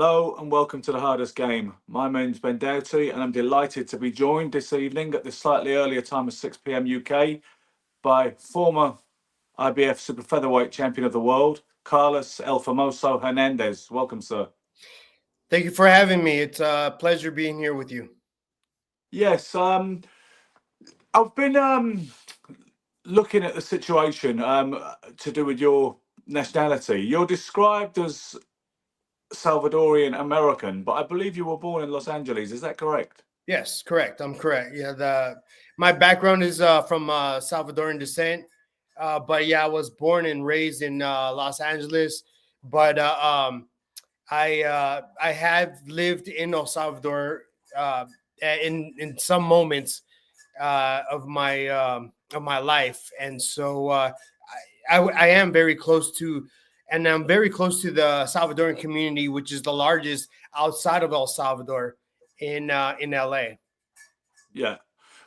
Hello and welcome to The Hardest Game. My name's Ben Doughty and I'm delighted to be joined this evening at the slightly earlier time of 6 p.m. UK by former IBF Super-Featherweight champion of the world, Carlos El Famoso Hernandez. Welcome, sir. Thank you for having me. It's a pleasure being here with you. Yes, I've been looking at the situation to do with your nationality. You're described as Salvadorian American, but I believe you were born in Los Angeles. Is that correct? Yes, correct. I'm correct. Yeah, my background is from Salvadorian descent, but yeah, I was born and raised in Los Angeles. But I have lived in El Salvador in some moments of my life, and so I am very close to. And I'm very close to the Salvadorian community, which is the largest outside of El Salvador in LA. Yeah.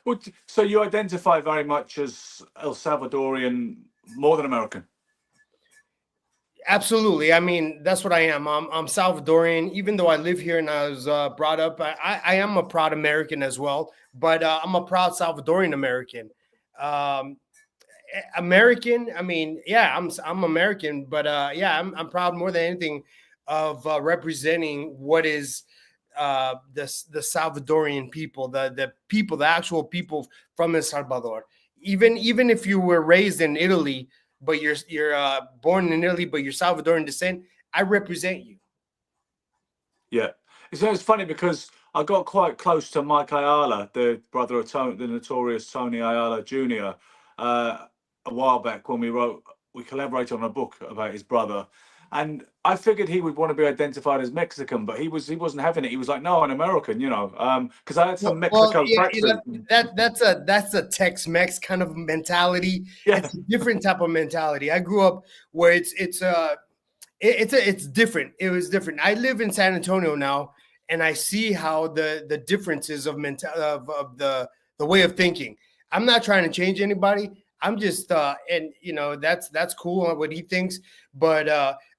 Well, so you identify very much as El Salvadorian more than American. Absolutely. I mean, that's what I am. I'm Salvadorian, even though I live here and I was brought up. I am a proud American as well, but I'm a proud Salvadorian American. American. I mean, yeah, I'm American, but yeah, I'm proud more than anything of representing what is the Salvadorian people, the people, the actual people from El Salvador. Even if you were raised in Italy, but you're born in Italy, but you're Salvadorian descent, I represent you. Yeah, it's funny because I got quite close to Mike Ayala, the brother of Tony, the notorious Tony Ayala Jr. A while back when we collaborated on a book about his brother, and I figured he would want to be identified as Mexican, but he wasn't having it. He was like, "No, an American," because I had some Mexico tracksuit. That's a Tex-Mex kind of mentality. Yeah. It's a different type of mentality. I grew up where it's different. It was different. I live in San Antonio now, and I see how the differences of the way of thinking. I'm not trying to change anybody. I'm just and that's cool what he thinks, but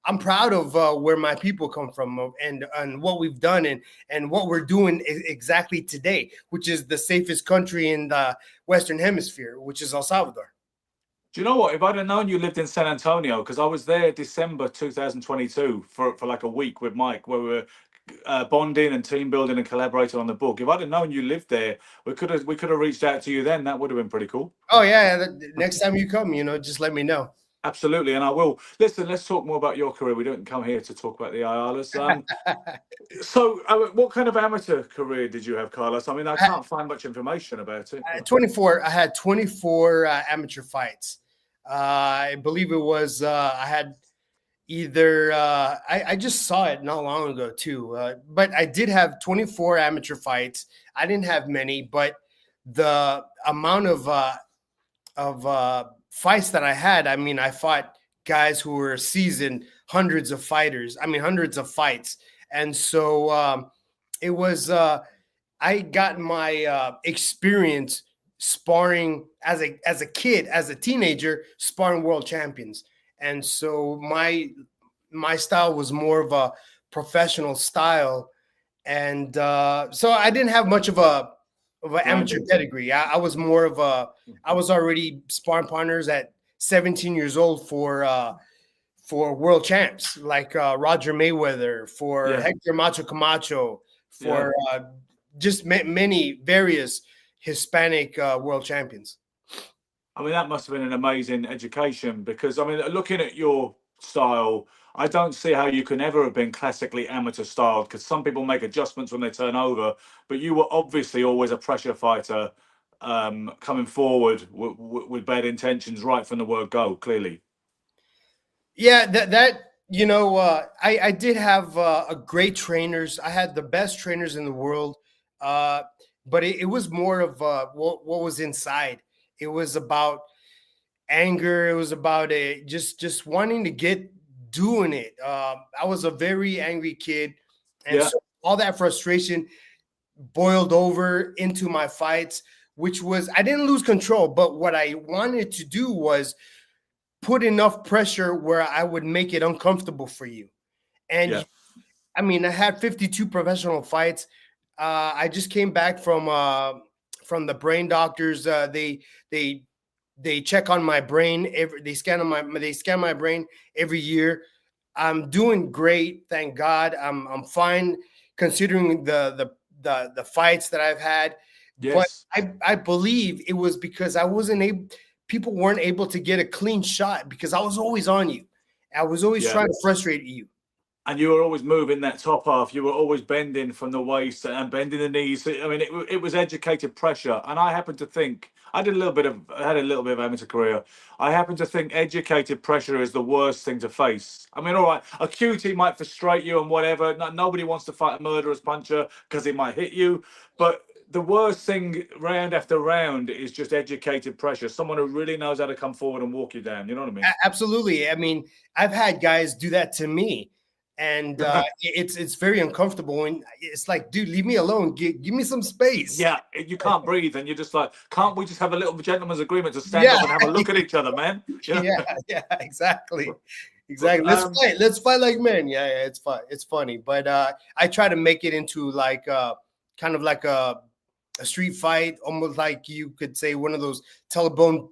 I'm proud of where my people come from and what we've done and what we're doing exactly today, which is the safest country in the Western Hemisphere, which is El Salvador. Do you know what? If I'd have known you lived in San Antonio, because I was there December 2022 for like a week with Mike, where we were bonding and team building and collaborating on the book. If I'd have known you lived there, we could have reached out to you then. That would have been pretty cool. Oh yeah, next time you come, just let me know. Absolutely, and I will. Listen, let's talk more about your career. We don't come here to talk about the Ayalas. So, what kind of amateur career did you have, Carlos? I mean, I can't find much information about it. 24. I had 24 amateur fights. I believe it was. I had either. I just saw it not long ago too. But I did have 24 amateur fights. I didn't have many, but the amount of fights that I had, I mean, I fought guys who were seasoned, hundreds of fighters. I mean, hundreds of fights. And so it was, I got my experience sparring as a kid, as a teenager, sparring world champions. And so my style was more of a professional style. And so I didn't have much of an amateur pedigree. I was more of I was already sparring partners at 17 years old for world champs like Roger Mayweather, for Hector Macho Camacho, for just many various Hispanic world champions. I mean, that must have been an amazing education because, I mean, looking at your style, I don't see how you can ever have been classically amateur styled because some people make adjustments when they turn over, but you were obviously always a pressure fighter coming forward with bad intentions right from the word go, clearly. Yeah, I did have a great trainers. I had the best trainers in the world, but it was more of what was inside. It was about anger. It was about just wanting to get doing it. I was a very angry kid, and so all that frustration boiled over into my fights, which was I didn't lose control, but what I wanted to do was put enough pressure where I would make it uncomfortable for you. And I mean, I had 52 professional fights. I just came back from the brain doctors. They check on my brain. They scan my brain every year. I'm doing great, thank God. I'm fine considering the fights that I've had. But Yes. I believe it was because I wasn't able. People weren't able to get a clean shot because I was always on you. I was always trying to frustrate you. And you were always moving that top half. You were always bending from the waist and bending the knees. I mean, it was educated pressure. And I happen to think I had a little bit of amateur career. I happen to think educated pressure is the worst thing to face. I mean, all right, a QT might frustrate you and whatever. Nobody wants to fight a murderous puncher because he might hit you. But the worst thing round after round is just educated pressure. Someone who really knows how to come forward and walk you down. You know what I mean? Absolutely. I mean, I've had guys do that to me. And it's very uncomfortable, and it's like, dude, leave me alone. Give me some space. Yeah, you can't breathe, and you're just like, can't we just have a little gentleman's agreement to stand up and have a look at each other, man? Yeah, exactly. Let's fight like men. Yeah, it's fun. It's funny, but I try to make it into like kind of like a street fight, almost like you could say one of those telephone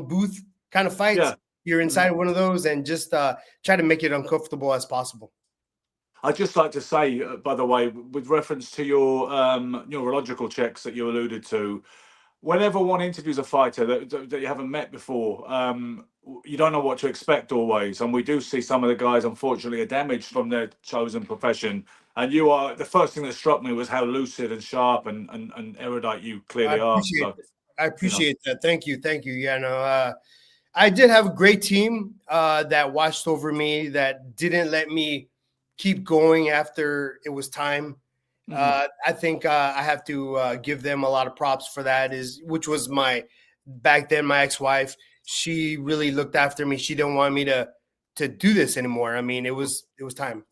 booth kind of fights. Yeah. You're inside one of those and just try to make it uncomfortable as possible. I'd just like to say, by the way, with reference to your neurological checks that you alluded to, whenever one interviews a fighter that you haven't met before, you don't know what to expect always. And we do see some of the guys, unfortunately, are damaged from their chosen profession. And you are, the first thing that struck me was how lucid and sharp and erudite you clearly are. So, I appreciate that. Thank you. Yeah, no, I did have a great team that watched over me, that didn't let me keep going after it was time. I think I have to give them a lot of props for that, which was back then, my ex-wife. She really looked after me. She didn't want me to do this anymore. I mean, it was time.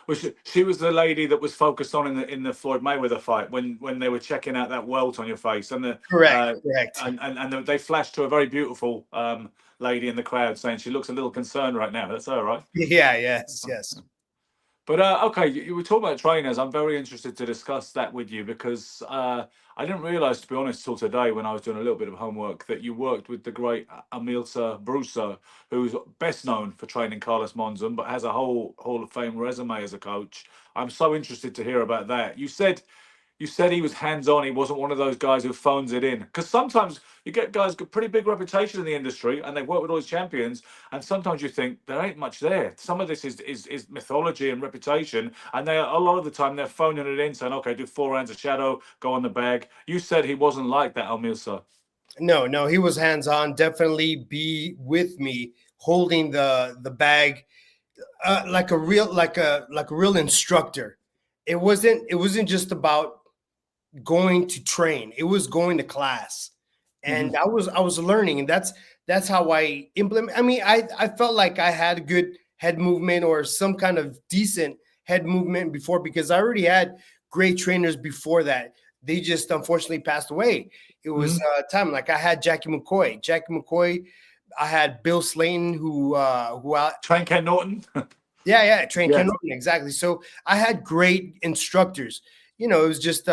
Well, she was the lady that was focused on in the Floyd Mayweather fight when they were checking out that welt on your face, and correct. And they flashed to a very beautiful lady in the crowd saying she looks a little concerned right now. That's her, right? Yeah. Yes. But okay, you were talking about trainers. I'm very interested to discuss that with you because I didn't realize, to be honest, till today when I was doing a little bit of homework, that you worked with the great Amilcar Brusa, who's best known for training Carlos Monzon, but has a whole Hall of Fame resume as a coach. I'm so interested to hear about that. You said he was hands-on. He wasn't one of those guys who phones it in. Because sometimes you get guys with pretty big reputation in the industry, and they've worked with all these champions, and sometimes you think there ain't much there. Some of this is mythology and reputation, and a lot of the time they're phoning it in, saying, okay, do 4 rounds of shadow, go on the bag. You said he wasn't like that, Amilcar. No, he was hands-on. Definitely be with me, holding the bag like a real instructor. It wasn't just about going to train. It was going to class, and I was learning, and that's how I implement. I mean, I felt like I had good head movement or some kind of decent head movement before, because I already had great trainers before that. They just unfortunately passed away. It was time. Like I had Jackie McCoy. I had Bill Slayton, who trained Ken Norton. Yeah, trained Ken Norton, exactly. So I had great instructors. It was just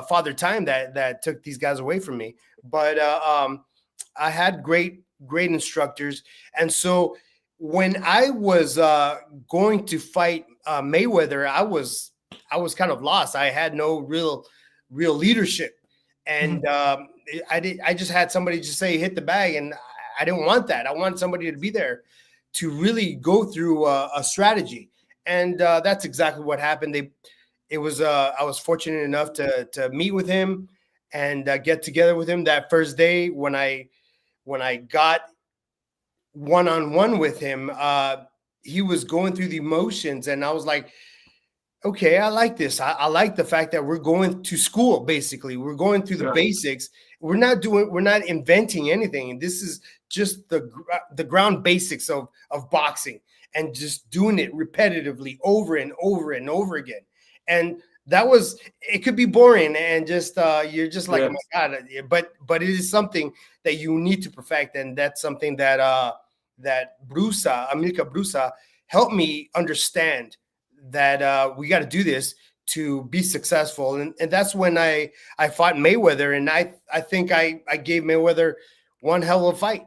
Father Time that took these guys away from me. But I had great instructors, and so when I was going to fight Mayweather, I was kind of lost. I had no real leadership, and I just had somebody just say hit the bag, and I didn't want that. I wanted somebody to be there to really go through a strategy, and that's exactly what happened. I was fortunate enough to meet with him and get together with him that first day. When I got one-on-one with him, he was going through the motions, and I was like, okay, I like this. I like the fact that we're going to school. Basically, we're going through the basics. We're not inventing anything. This is just the ground basics of boxing, and just doing it repetitively over and over and over again. And it could be boring, and just you're just like, oh my God, but it is something that you need to perfect, and that's something that Amilcar Brusa helped me understand that we got to do this to be successful. And that's when I fought Mayweather, and I think I gave Mayweather one hell of a fight.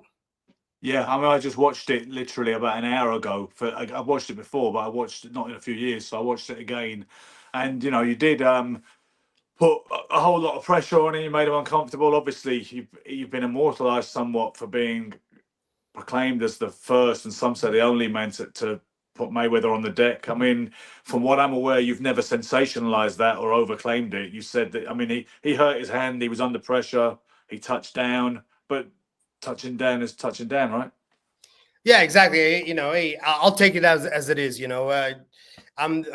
Yeah, I mean, I just watched it literally about an hour ago. I watched it before, but I watched it not in a few years, so I watched it again. And you did put a whole lot of pressure on him. You made him uncomfortable. Obviously, you've been immortalised somewhat for being proclaimed as the first, and some say the only man to put Mayweather on the deck. I mean, from what I'm aware, you've never sensationalized that or overclaimed it. You said that, I mean, he hurt his hand, he was under pressure, he touched down, but touching down is touching down, right? Yeah, exactly. Hey, I'll take it as it is. I'm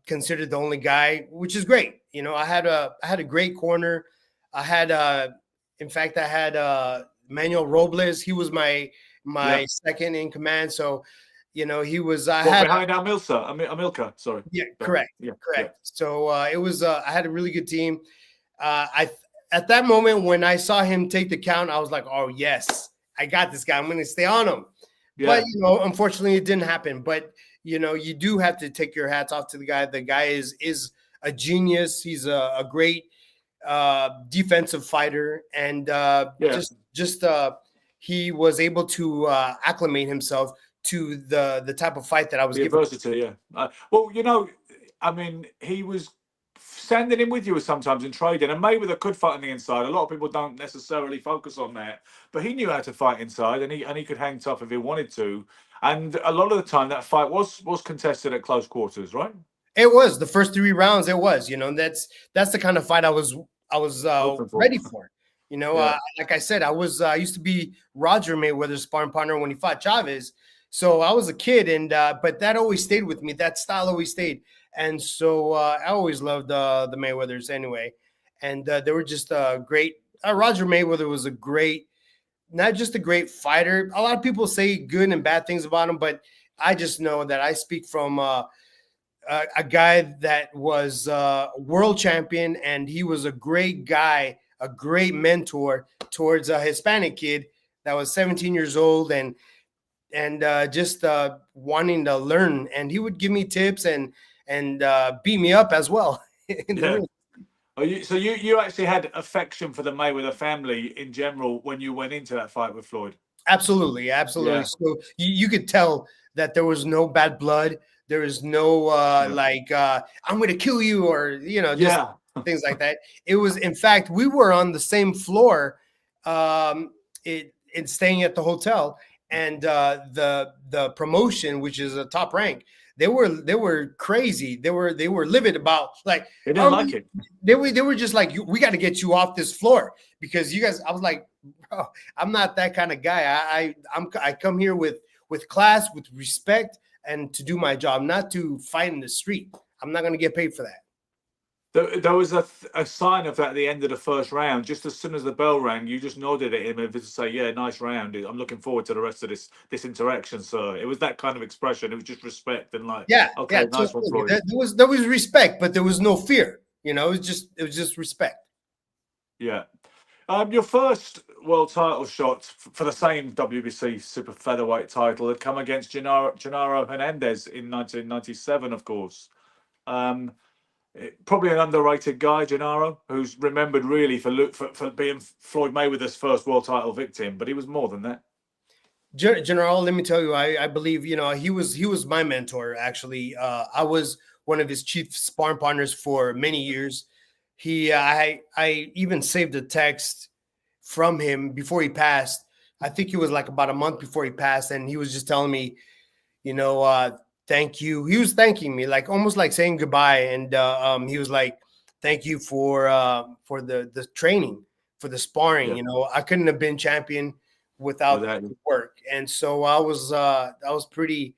considered the only guy, which is great. I had a great corner. I had in fact, I had Manuel Robles. He was my second in command. So, he was. I had behind Amilcar. Sorry. Yeah, correct. Yeah, correct. Yeah. So it was. I had a really good team. At that moment when I saw him take the count, I was like, "Oh yes, I got this guy. I'm going to stay on him." Yeah. But unfortunately, it didn't happen. But you do have to take your hats off to the guy. The guy is a genius. He's a great defensive fighter, and he was able to acclimate himself to the type of fight that I was giving. Adversity, yeah. Well, I mean, he was standing in with you sometimes in trading, and Mayweather could fight on the inside. A lot of people don't necessarily focus on that, but he knew how to fight inside, and he could hang tough if he wanted to. And a lot of the time, that fight was contested at close quarters, right? It was the first 3 rounds. It was, that's the kind of fight I was ready for. Like I said, I used to be Roger Mayweather's sparring partner when he fought Chavez. So I was a kid, and but that always stayed with me. That style always stayed, and so I always loved the Mayweathers anyway. And they were just great. Roger Mayweather was not just a great fighter. A lot of people say good and bad things about him, but I just know that I speak from a guy that was world champion, and he was a great guy, a great mentor towards a Hispanic kid that was 17 years old and just wanting to learn. And he would give me tips and beat me up as well. So you actually had affection for the Mayweather family in general when you went into that fight with Floyd? Absolutely. Yeah. So you could tell that there was no bad blood. There is no I'm going to kill you, or just things like that. It was, in fact, we were on the same floor, staying at the hotel, and the promotion, which is a top rank, they were crazy. They were livid about, like, they didn't like it. They were just like, we got to get you off this floor because you guys. I was like, bro, I'm not that kind of guy. I come here with class, with respect, and to do my job, not to fight in the street. I'm not going to get paid for that. There was a sign of that at the end of the first round. Just as soon as the bell rang, you just nodded at him as if to say, "Yeah, nice round. I'm looking forward to the rest of this interaction, sir." It was that kind of expression. It was just respect and like, okay, nice one, Floyd. There was respect, but there was no fear. It was just respect. Yeah. Your first world title shot for the same WBC Super-Featherweight title had come against Gennaro Hernandez in 1997, of course. Probably an underrated guy, Gennaro, who's remembered really for being Floyd Mayweather's first world title victim, but he was more than that. Gennaro, let me tell you, I believe he was my mentor. Actually, I was one of his chief sparring partners for many years. I even saved a text from him before he passed. I think it was like about a month before he passed, and he was just telling me, thank you. He was thanking me, like almost like saying goodbye. And he was like, thank you for the training, for the sparring. Yeah. I couldn't have been champion without the work. And so I was pretty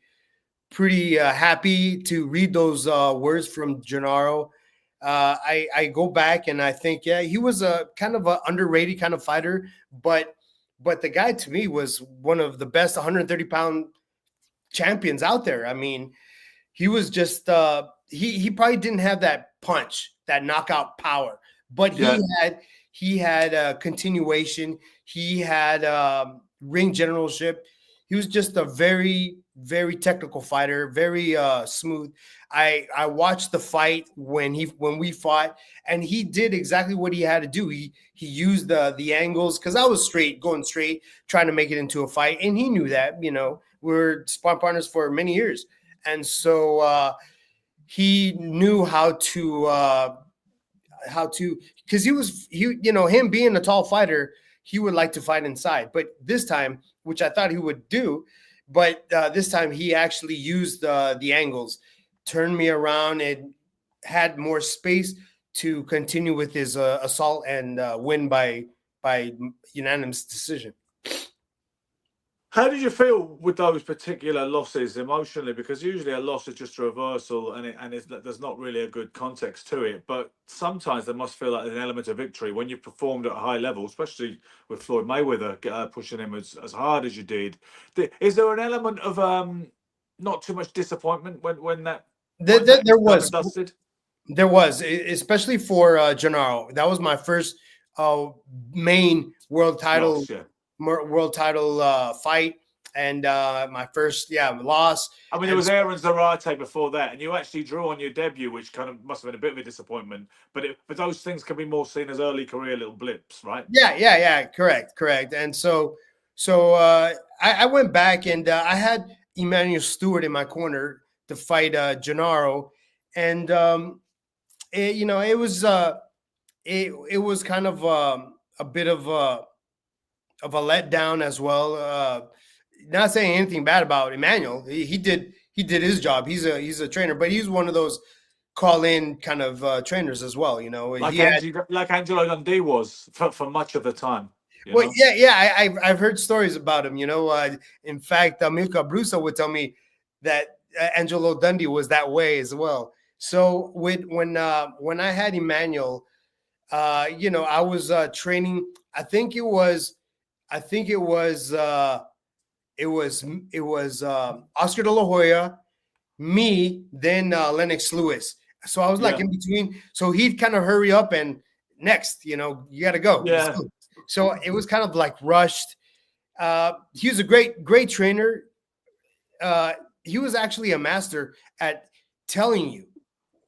happy to read those words from Gennaro. I go back and I think, he was a kind of an underrated kind of fighter, but the guy to me was one of the best 130-pound champions out there. I mean, he was just he probably didn't have that punch, that knockout power, but he had a continuation. He had ring generalship. He was just a very, very technical fighter, very smooth. I watched the fight when we fought, and he did exactly what he had to do. He used the angles, because I was going straight, trying to make it into a fight, and he knew that. We were sparring partners for many years, and so he knew how to because him being a tall fighter, he would like to fight inside. But this time, which I thought he would do, but this time he actually used the angles, turned me around, and had more space to continue with his assault and win by unanimous decision. How did you feel with those particular losses emotionally? Because usually a loss is just a reversal, and there's not really a good context to it. But sometimes there must feel like an element of victory when you performed at a high level, especially with Floyd Mayweather pushing him as hard as you did. Is there an element of not too much disappointment when that there was dusted? There was, especially for Gennaro. That was my first main world title. Loss, yeah. World title fight, and my first loss. I mean, there was Aaron Zarate before that, and you actually drew on your debut, which kind of must have been a bit of a disappointment. But those things can be more seen as early career little blips, right? Yeah, correct. And so I went back, and I had Emmanuel Steward in my corner to fight Gennaro, and it was kind of a bit of a letdown as well. Not saying anything bad about Emmanuel. He did his job. He's a trainer, but he's one of those call-in kind of trainers as well. Like Angelo Dundee was for much of the time. Well, yeah. I've heard stories about him. In fact, Amilcar Brusa would tell me that Angelo Dundee was that way as well. So when I had Emmanuel, I was training. I think it was Oscar De La Hoya, me, then Lennox Lewis. So I was like in between. So he'd kind of hurry up and next, you got to go. Yeah. So it was kind of like rushed. He was a great trainer. He was actually a master at telling you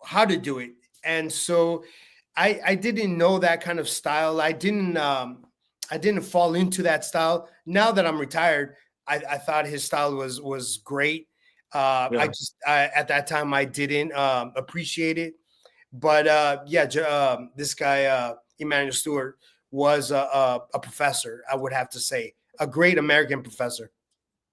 how to do it. And so I didn't know that kind of style. I didn't fall into that style. Now that I'm retired, I thought his style was great. At that time I didn't appreciate it, but this guy Emmanuel Steward was a professor. I would have to say a great American professor.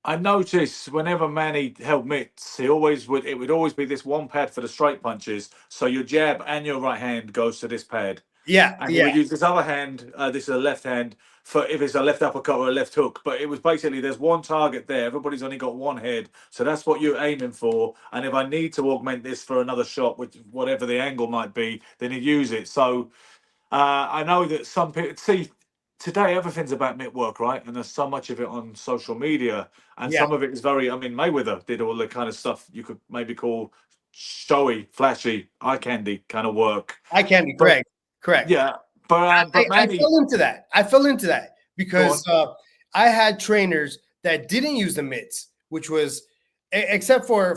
I noticed whenever Manny held mitts, it would always be this one pad for the straight punches. So your jab and your right hand goes to this pad. And he would use this other hand, this is a left hand, for if it's a left uppercut or a left hook. But it was basically, there's one target there. Everybody's only got one head. So that's what you're aiming for. And if I need to augment this for another shot, with whatever the angle might be, then he'd use it. So I know that some people, see, today everything's about mitt work, right? And there's so much of it on social media. And some of it is Mayweather did all the kind of stuff you could maybe call showy, flashy, eye candy kind of work. Eye candy, correct. Yeah, but Manny, I fell into that because I had trainers that didn't use the mitts, which was except for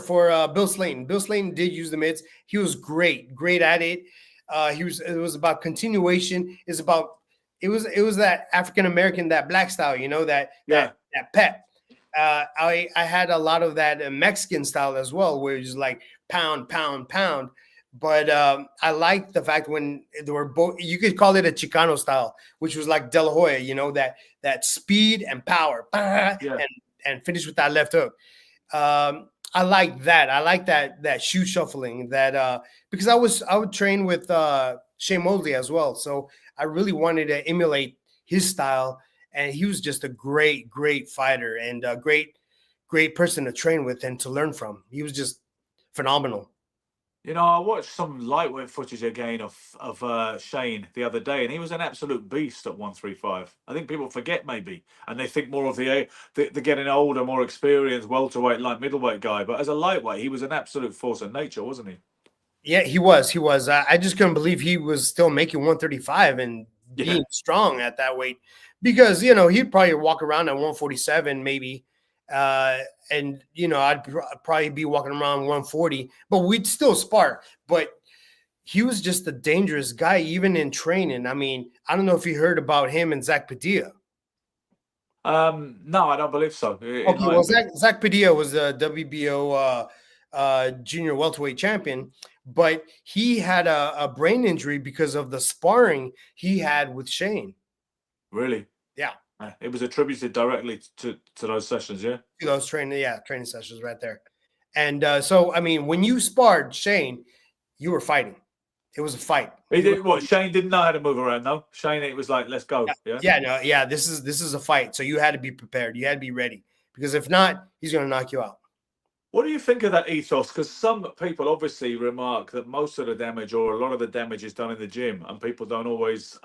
Bill Slayton. Bill Slayton did use the mitts. He was great at it. It was about continuation. It was that African American, that black style, that pep. I had a lot of that Mexican style as well, where it's like pound. But I liked the fact when they were both, you could call it a Chicano style, which was like De La Hoya, that speed and power, and finish with that left hook. I like that. I like that shoe shuffling because I would train with Shane Mosley as well. So I really wanted to emulate his style, and he was just a great fighter and a great person to train with and to learn from. He was just phenomenal. I watched some lightweight footage again of Shane the other day, and he was an absolute beast at 135. I think people forget maybe, and they think more of the getting older, more experienced welterweight, light middleweight guy. But as a lightweight, he was an absolute force of nature, wasn't he? Yeah, he was. I just couldn't believe he was still making 135 and being strong at that weight, because he'd probably walk around at 147 maybe, And I'd probably be walking around 140, but we'd still spar. But he was just a dangerous guy, even in training. I mean, I don't know if you heard about him and Zach Padilla. No, I don't believe so. Okay, well, Zach Padilla was the WBO junior welterweight champion, but he had a brain injury because of the sparring he had with Shane. Really? Yeah. It was attributed directly to those sessions, yeah? To those training sessions right there. And so, I mean, when you sparred Shane, you were fighting. It was a fight. Shane didn't know how to move around, though. Shane, it was like, let's go. Yeah. This is a fight. So you had to be prepared. You had to be ready. Because if not, he's going to knock you out. What do you think of that ethos? Because some people obviously remark that most of the damage or a lot of the damage is done in the gym, and people don't always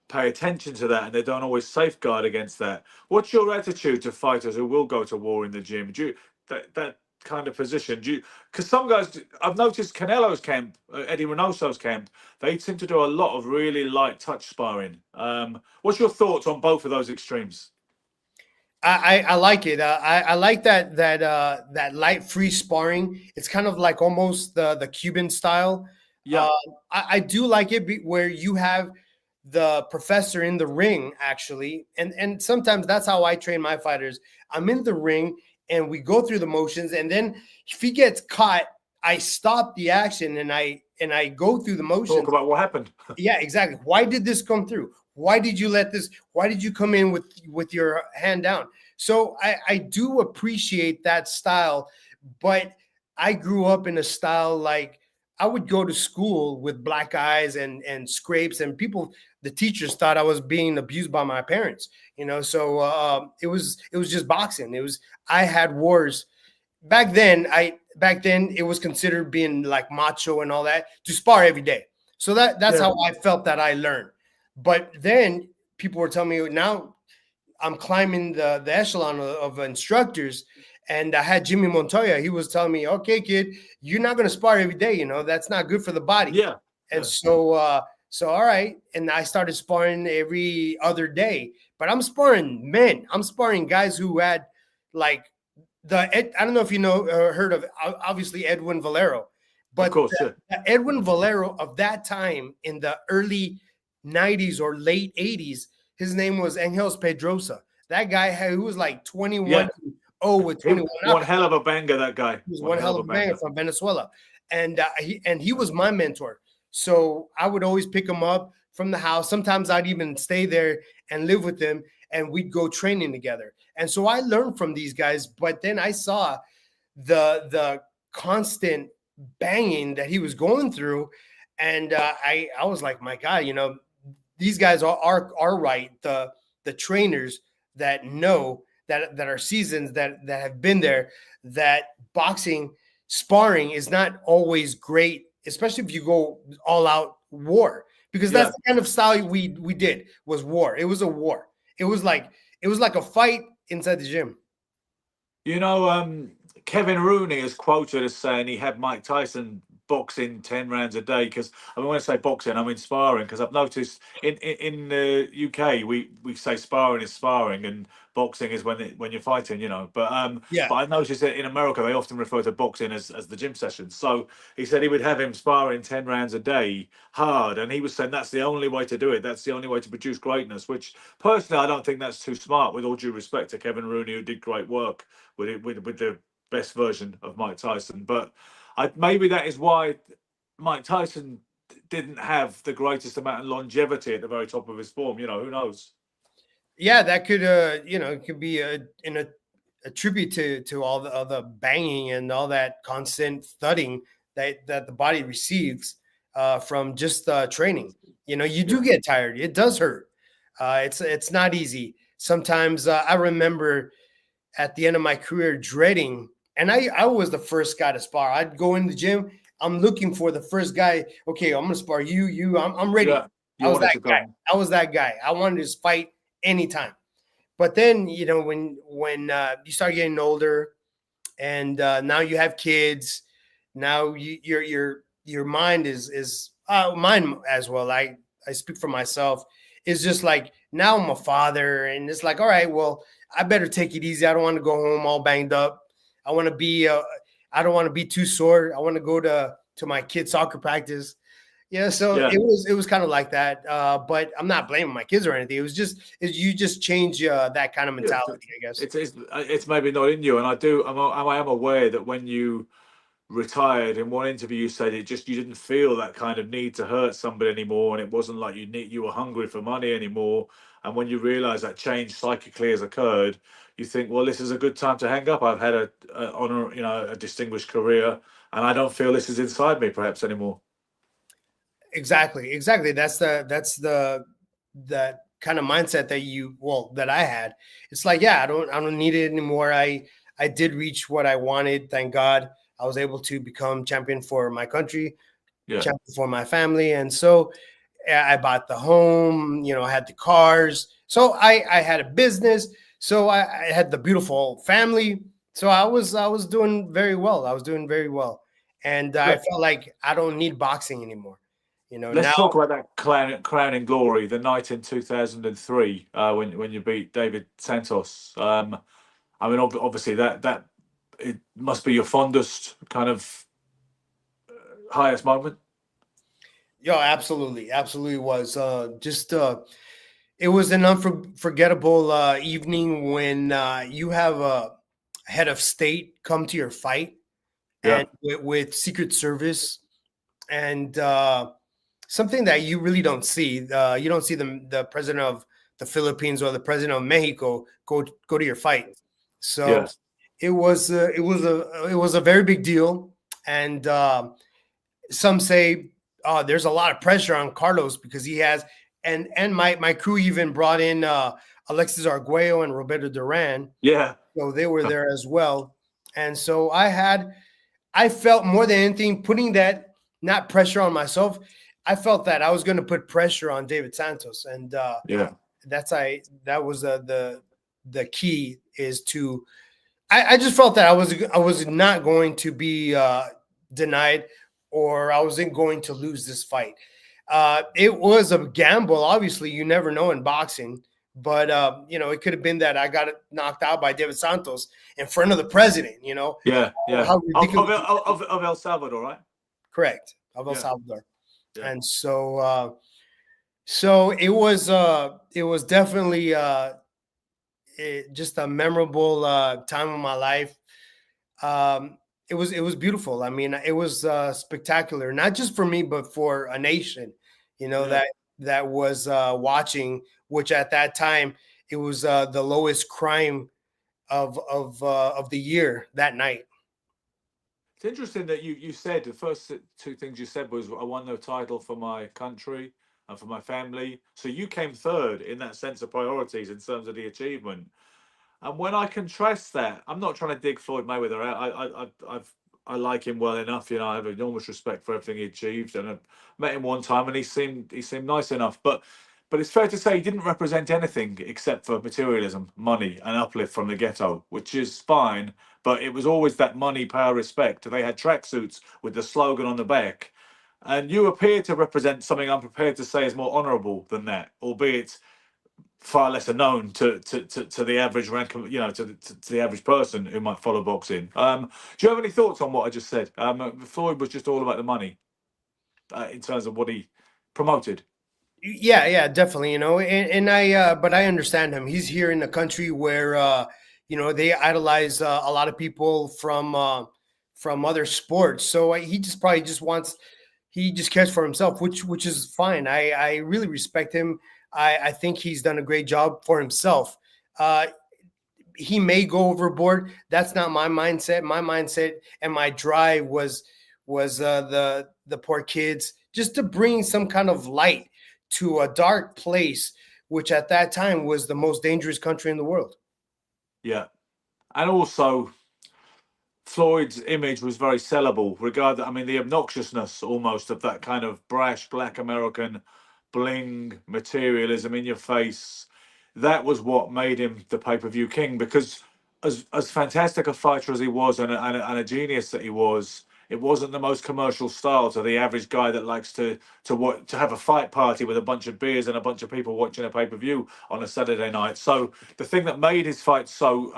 pay attention to that, and they don't always safeguard against that. What's your attitude to fighters who will go to war in the gym? Do you that kind of position? Do you? Because some guys, I've noticed Canelo's camp, Eddie Reynoso's camp, they seem to do a lot of really light touch sparring. What's your thoughts on both of those extremes? I like it. I like that light free sparring. It's kind of like almost the Cuban style. Yeah, I do like it where you have the professor in the ring actually, and sometimes that's how I train my fighters. I'm in the ring and we go through the motions, and then if he gets caught, I stop the action and I go through the motions. Talk about what happened. Yeah, exactly. Why did this come through? Why did you let this? Why did you come in with your hand down? So I do appreciate that style, but I grew up in a style like I would go to school with black eyes and scrapes, and the teachers thought I was being abused by my parents. So it was just boxing. I had wars back then. Back then it was considered being like macho and all that to spar every day. So that's how I felt that I learned. But then people were telling me now I'm climbing the echelon of instructors, and I had Jimmy Montoya. He was telling me, okay, kid, you're not going to spar every day. That's not good for the body. Yeah. And so all right. And I started sparring every other day, but I'm sparring men. I'm sparring guys who had like I don't know if you heard of obviously Edwin Valero, but of course, the Edwin Valero of that time in the early 90s or late 80s, his name was Angel Pedrosa. That guy who was like 21-0 with 21. One hell of a banger, that guy. He was one hell of a banger from Venezuela. And he was my mentor. So I would always pick him up from the house. Sometimes I'd even stay there and live with him, and we'd go training together. And so I learned from these guys, but then I saw the constant banging that he was going through. And I was like, my God, these guys are right. The trainers that know that are seasoned, that have been there, that boxing sparring is not always great, especially if you go all out war, because that's the kind of style we did was war. It was a war. It was like a fight inside the gym. Kevin Rooney is quoted as saying he had Mike Tyson boxing 10 rounds a day, because when I say boxing, I mean sparring, because I've noticed in the UK we say sparring is sparring and boxing is when you're fighting, but I noticed that in America they often refer to boxing as the gym sessions. So he said he would have him sparring 10 rounds a day hard, and he was saying that's the only way to do it, that's the only way to produce greatness, which personally I don't think that's too smart, with all due respect to Kevin Rooney, who did great work with the best version of Mike Tyson. But maybe that is why Mike Tyson didn't have the greatest amount of longevity at the very top of his form. Who knows? Yeah, that could, it could be a tribute to all the banging and all that constant thudding that the body receives from just training. You do get tired. It does hurt. It's not easy. Sometimes I remember at the end of my career dreading. And I was the first guy to spar. I'd go in the gym. I'm looking for the first guy. Okay, I'm gonna spar you. I'm ready. Yeah, I was that guy. I was that guy. I wanted to fight anytime. But then when you start getting older, and now you have kids, now your mind is mine as well. I speak for myself. it's just like now I'm a father, and it's like, all right, well, I better take it easy. I don't want to go home all banged up. I want to be I don't want to be too sore. I want to go to my kid's soccer practice. Yeah, so Yeah. it was kind of like that. But I'm not blaming my kids or anything. It was just you just change that kind of mentality, I guess. It's maybe not in you, and I am aware that when you retired, in one interview you said you didn't feel that kind of need to hurt somebody anymore, and it wasn't like you were hungry for money anymore. And when you realize that change psychically has occurred, you think, well, this is a good time to hang up. I've had a honor, a distinguished career, and I don't feel this is inside me perhaps anymore. Exactly. That's the that kind of mindset that I had. It's like, yeah, I don't need it anymore. I did reach what I wanted. Thank God I was able to become champion for my country, champion for my family. And so I bought the home, I had the cars. So I had a business. So I had the beautiful family. So I was doing very well. I was doing very well. And I felt like I don't need boxing anymore. Let's Now, talk about that crowning glory, the night in 2003 when you beat David Santos. I mean, obviously that it must be your fondest kind of highest moment. Yeah, absolutely was. It was an unforgettable evening when you have a head of state come to your fight, and with Secret Service, and something that you really don't see. You don't see the president of the Philippines or the president of Mexico go to your fight. So it was a very big deal, and some say there's a lot of pressure on Carlos because he has, and my crew even brought in Alexis Arguello and Roberto Duran. Yeah, so they were there as well, and so I felt more than anything putting that not pressure on myself. I felt that I was going to put pressure on David Santos, and that was the key is to. I just felt that I was not going to be denied, or I wasn't going to lose this fight. It was a gamble. Obviously, you never know in boxing, but it could have been that I got knocked out by David Santos in front of the president. How ridiculous of El Salvador, right? Correct, of El Salvador, and so it was definitely just a memorable time of my life. It was beautiful. I mean, it was spectacular, not just for me, but for a nation, that was watching, which at that time it was the lowest crime of the year that night. It's interesting that you said the first two things you said was I won the title for my country and for my family. So you came third in that sense of priorities in terms of the achievement. And when I contrast that, I'm not trying to dig Floyd Mayweather out. I like him well enough. I have enormous respect for everything he achieved, and I met him one time, and he seemed nice enough. But it's fair to say he didn't represent anything except for materialism, money, and uplift from the ghetto, which is fine. But it was always that money, power, respect. They had tracksuits with the slogan on the back, and you appear to represent something I'm prepared to say is more honourable than that, albeit far lesser known to the average rank, to the average person who might follow boxing. Do you have any thoughts on what I just said? Floyd was just all about the money in terms of what he promoted. Yeah, definitely. And I, but I understand him. He's here in a country where, they idolize a lot of people from other sports. So he just probably he just cares for himself, which is fine. I really respect him. I think he's done a great job for himself. He may go overboard. That's not my mindset. My mindset and my drive was the poor kids, just to bring some kind of light to a dark place, which at that time was the most dangerous country in the world. Yeah. And also, Floyd's image was very sellable, the obnoxiousness almost of that kind of brash black American bling materialism in your face. That was what made him the pay-per-view king, because as fantastic a fighter as he was and a genius that he was, It wasn't the most commercial style to the average guy that likes to have a fight party with a bunch of beers and a bunch of people watching a pay-per-view on a Saturday night. So the thing that made his fight so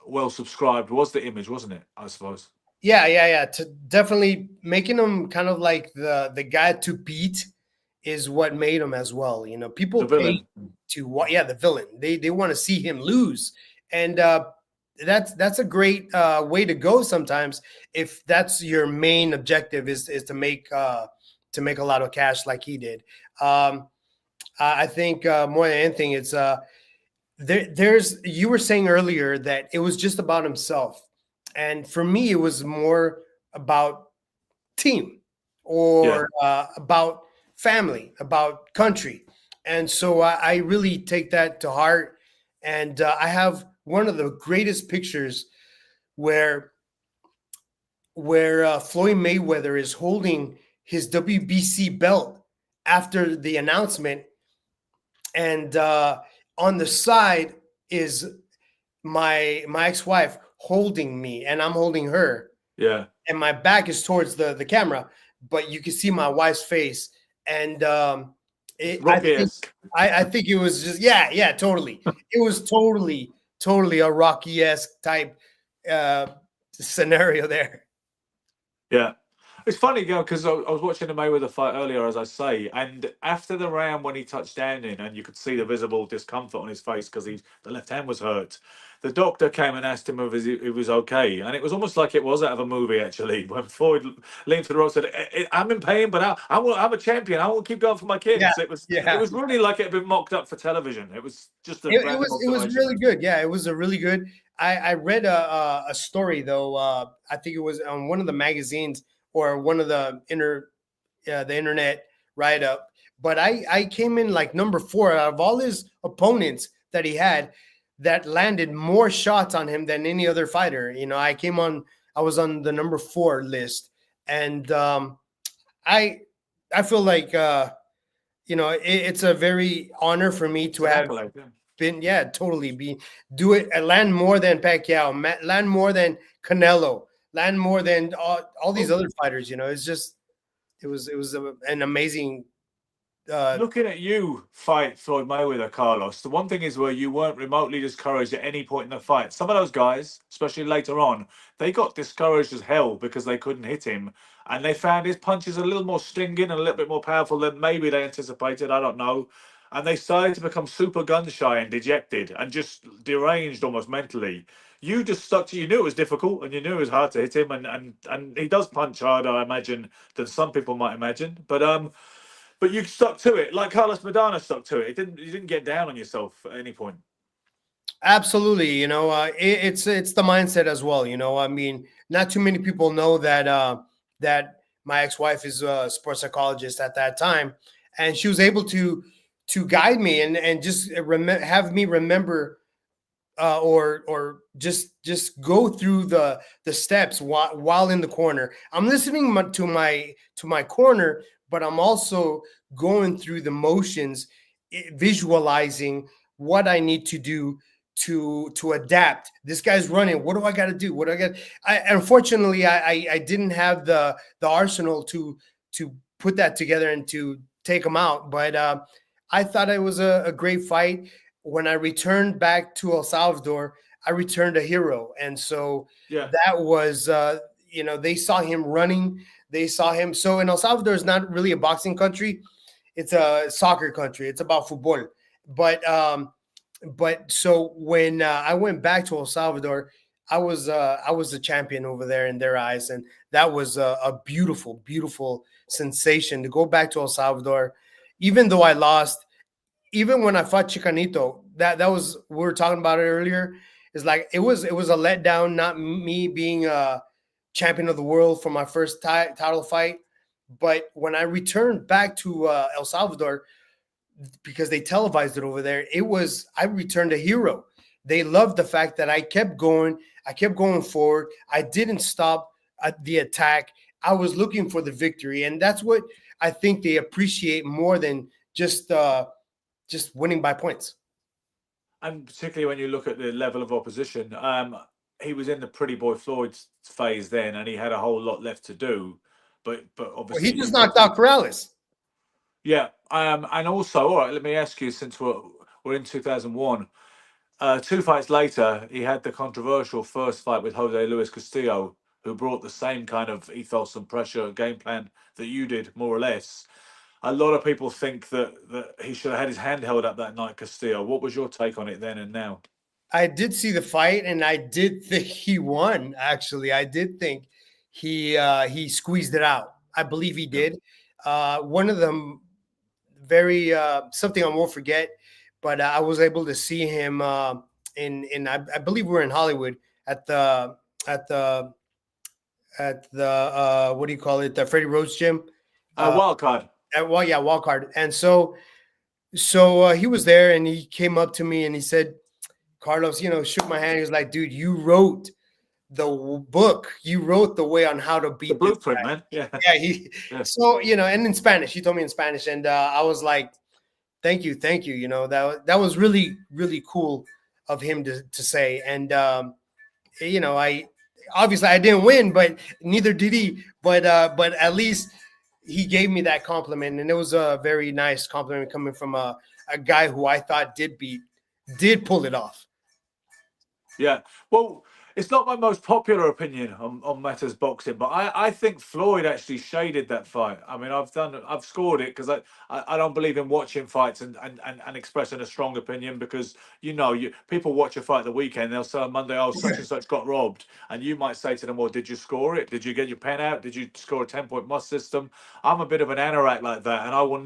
well subscribed was the image, wasn't it? I suppose. Yeah. Definitely making him kind of like the guy to beat is what made him as well. You know, people The villain. pay to what? Yeah, the villain. They want to see him lose, and that's a great way to go. Sometimes, if that's your main objective, is to make a lot of cash like he did. I think more than anything, it's there's you were saying earlier that it was just about himself, and for me, it was more about team or about family, about country. And so I really take that to heart. And I have one of the greatest pictures where Floyd Mayweather is holding his WBC belt after the announcement. And on the side is my ex-wife holding me, and I'm holding her. Yeah. And my back is towards the camera, but you can see my wife's face. And I think it was just totally. It was totally a Rocky-esque type scenario there. Yeah. It's funny, because I was watching the Mayweather fight earlier, as I say, and after the round when he touched down in, and you could see the visible discomfort on his face because the left hand was hurt, the doctor came and asked him if he was okay, and it was almost like it was out of a movie, actually, when Floyd leaned to the rope and said, "I'm in pain, but I'm a champion. I will keep going for my kids." Yeah, it was really like it had been mocked up for television. It was just it was really good. Yeah, it was a really good. I read a story though. I think it was on one of the magazines or one of the internet write up. But I came in like number 4 out of all his opponents that he had that landed more shots on him than any other fighter. You know, I was on the number 4 list, and I feel like it's a very honor for me to have been totally do it and land more than Pacquiao, land more than Canelo, land more than all these other fighters. You know, it's just it was an amazing. Looking at you fight Floyd Mayweather, Carlos, the one thing is where you weren't remotely discouraged at any point in the fight. Some of those guys, especially later on, they got discouraged as hell because they couldn't hit him, and they found his punches a little more stinging and a little bit more powerful than maybe they anticipated. I don't know. And they started to become super gun shy and dejected and just deranged almost mentally. You just stuck to, you knew it was difficult and you knew it was hard to hit him, and he does punch harder, I imagine, than some people might imagine. But you stuck to it, like Carlos Medana stuck to it. You didn't get down on yourself at any point. Absolutely, you know, it's the mindset as well. You know, I mean, not too many people know that that my ex-wife is a sports psychologist at that time, and she was able to guide me and just have me remember or just go through the steps while in the corner. I'm listening to my corner, but I'm also going through the motions, visualizing what I need to do to adapt. This guy's running. What do I got to do? What do I got? Unfortunately, I didn't have the arsenal to put that together and to take him out. But I thought it was a great fight. When I returned back to El Salvador, I returned a hero. And so that was, they saw him running. They saw him. So in El Salvador is not really a boxing country. It's a soccer country. It's about football. But so when I went back to El Salvador, I was the champion over there in their eyes. And that was a beautiful, beautiful sensation to go back to El Salvador, even though I lost. Even when I fought Chicanito, that was, we were talking about it earlier. It's like it was a letdown, not me being a champion of the world for my first title fight. But when I returned back to El Salvador, because they televised it over there, I returned a hero. They loved the fact that I kept going forward. I didn't stop at the attack. I was looking for the victory, and that's what I think they appreciate more than just winning by points. And particularly when you look at the level of opposition, he was in the Pretty Boy Floyd phase then, and he had a whole lot left to do. But Well, he obviously just knocked out Corrales. yeah. And also, all right, let me ask you, since we're in 2001, 2 fights later, he had the controversial first fight with Jose Luis Castillo, who brought the same kind of ethos and pressure game plan that you did, more or less. A lot of people think that he should have had his hand held up that night, Castillo. What was your take on it then and now? I did see the fight, and I did think he won. Actually, I did think he squeezed it out. I believe he did. One of them, very something I won't forget. But I was able to see him I believe we were in Hollywood at the at the what do you call it, the Freddie Rhodes gym. Wild card. Wild card. And so he was there, and he came up to me and he said, Carlos, shook my hand. He was like, dude, you wrote the book. You wrote the way on how to beat the blueprint, man. Yeah. Yeah. So, and in Spanish, he told me in Spanish. And I was like, thank you. That was really, really cool of him to say. And, I obviously I didn't win, but neither did he. But at least he gave me that compliment. And it was a very nice compliment coming from a guy who I thought did pull it off. Yeah. Well, it's not my most popular opinion on matters boxing, but I think Floyd actually shaded that fight. I mean, I've scored it because I don't believe in watching fights and expressing a strong opinion, because people watch a fight the weekend, they'll say on Monday, oh, such and such got robbed, and you might say to them, well, did you score it? Did you get your pen out? Did you score a 10-point must system? I'm a bit of an anorak like that, and I will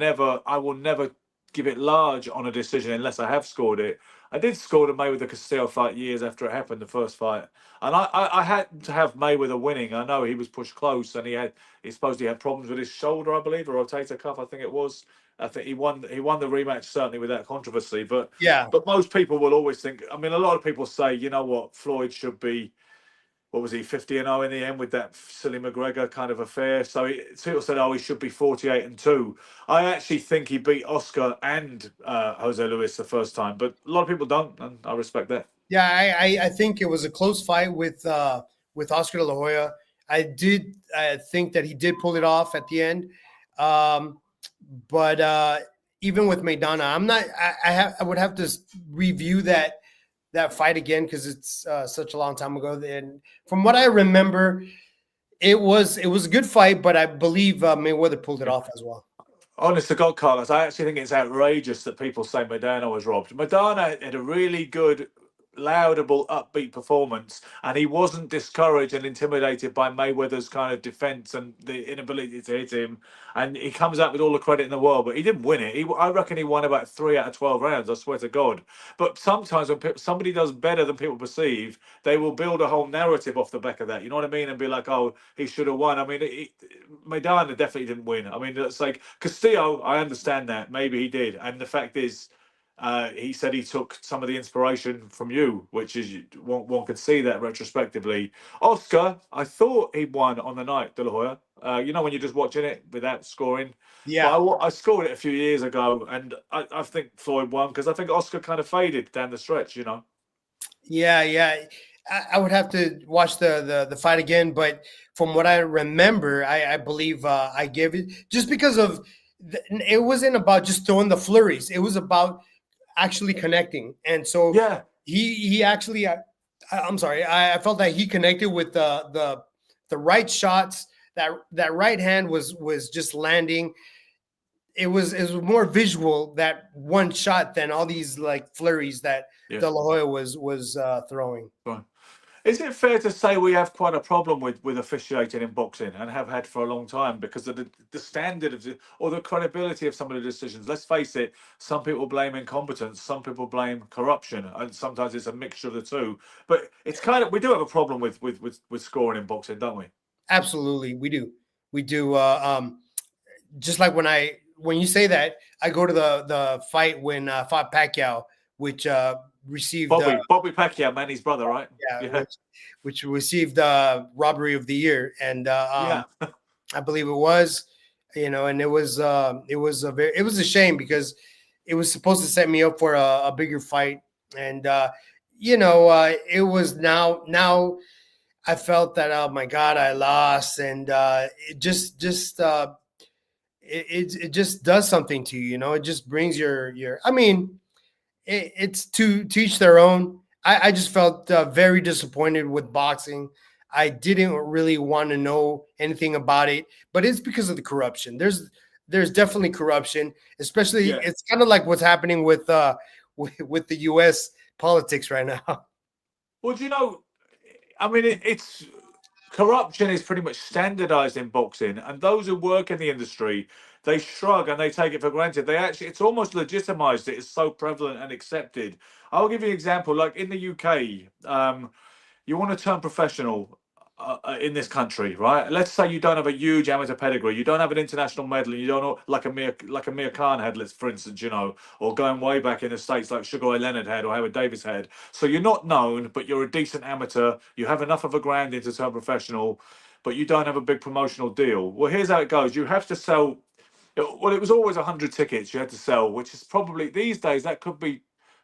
never give it large on a decision unless I have scored it. I did score the Mayweather Castillo fight years after it happened, the first fight, and I had to have Mayweather winning. I know he was pushed close, and he supposedly had problems with his shoulder, I believe, or rotator cuff, I think it was. I think he won the rematch certainly without controversy. But most people will always think. I mean, a lot of people say, you know what, Floyd should be, what was he, 50-0 in the end with that silly McGregor kind of affair. So people said, oh, he should be 48-2. I actually think he beat Oscar and Jose Luis the first time, but a lot of people don't, and I respect that. Yeah, I think it was a close fight with Oscar De La Hoya. I think that he did pull it off at the end, but even with Maidana, I'm not. I would have to review that fight again because it's such a long time ago. And from what I remember, it was a good fight, but I believe Mayweather pulled it off as well. Honest to God, Carlos, I actually think it's outrageous that people say Maidana was robbed. Maidana had a really good, laudable, upbeat performance, and he wasn't discouraged and intimidated by Mayweather's kind of defense and the inability to hit him. And he comes out with all the credit in the world, but he didn't win it. I reckon he won about 3 out of 12 rounds, I swear to God. But sometimes when somebody does better than people perceive, they will build a whole narrative off the back of that. You know what I mean? And be like, oh, he should have won. I mean, Maidana definitely didn't win. I mean, it's like Castillo, I understand that. Maybe he did. And the fact is, he said he took some of the inspiration from you, which is one could see that retrospectively. Oscar, I thought he won on the night, De La Hoya. When you're just watching it without scoring. Yeah, but I scored it a few years ago, and I think Floyd won because I think Oscar kind of faded down the stretch. Yeah. I would have to watch the fight again, but from what I remember, I believe I gave it just because of it wasn't about just throwing the flurries. It was about actually connecting, and so he actually I'm sorry, I felt that he connected with the right shots. That right hand was just landing. It was more visual, that one shot, than all these like flurries that De La Hoya was throwing. Right. Is it fair to say we have quite a problem with officiating in boxing, and have had for a long time, because of the standard of or the credibility of some of the decisions? Let's face it, some people blame incompetence, some people blame corruption, and sometimes it's a mixture of the two. But it's we do have a problem with scoring in boxing, don't we? Absolutely, we do. Just like when you say that, I go to the fight when fought Pacquiao, which received Bobby Pacquiao, Manny's brother, right? Yeah. Which received robbery of the year, and I believe it was, and it was a shame because it was supposed to set me up for a bigger fight, and it was now I felt that, oh my God, I lost, and it it just does something to you. It just brings your. I mean, it's to each their own. I just felt very disappointed with boxing. I didn't really want to know anything about it, but it's because of the corruption. There's definitely corruption, especially Yeah. it's kind of like what's happening with with the U.S. politics right now. Well, do you know? I mean, it's corruption is pretty much standardized in boxing, and those who work in the industry, they shrug and they take it for granted. They actually, it's almost legitimized. It is so prevalent and accepted. I'll give you an example. Like in the UK, you want to turn professional in this country, right? Let's say you don't have a huge amateur pedigree, you don't have an international medal, and you don't know, like Amir Khan had, let's for instance, or going way back in the States like Sugar Ray Leonard had or Howard Davis had. So you're not known, but you're a decent amateur. You have enough of a grounding to turn professional, but you don't have a big promotional deal. Well, here's how it goes: you have to sell. Well, it was always 100 tickets you had to sell, which is probably these days that could be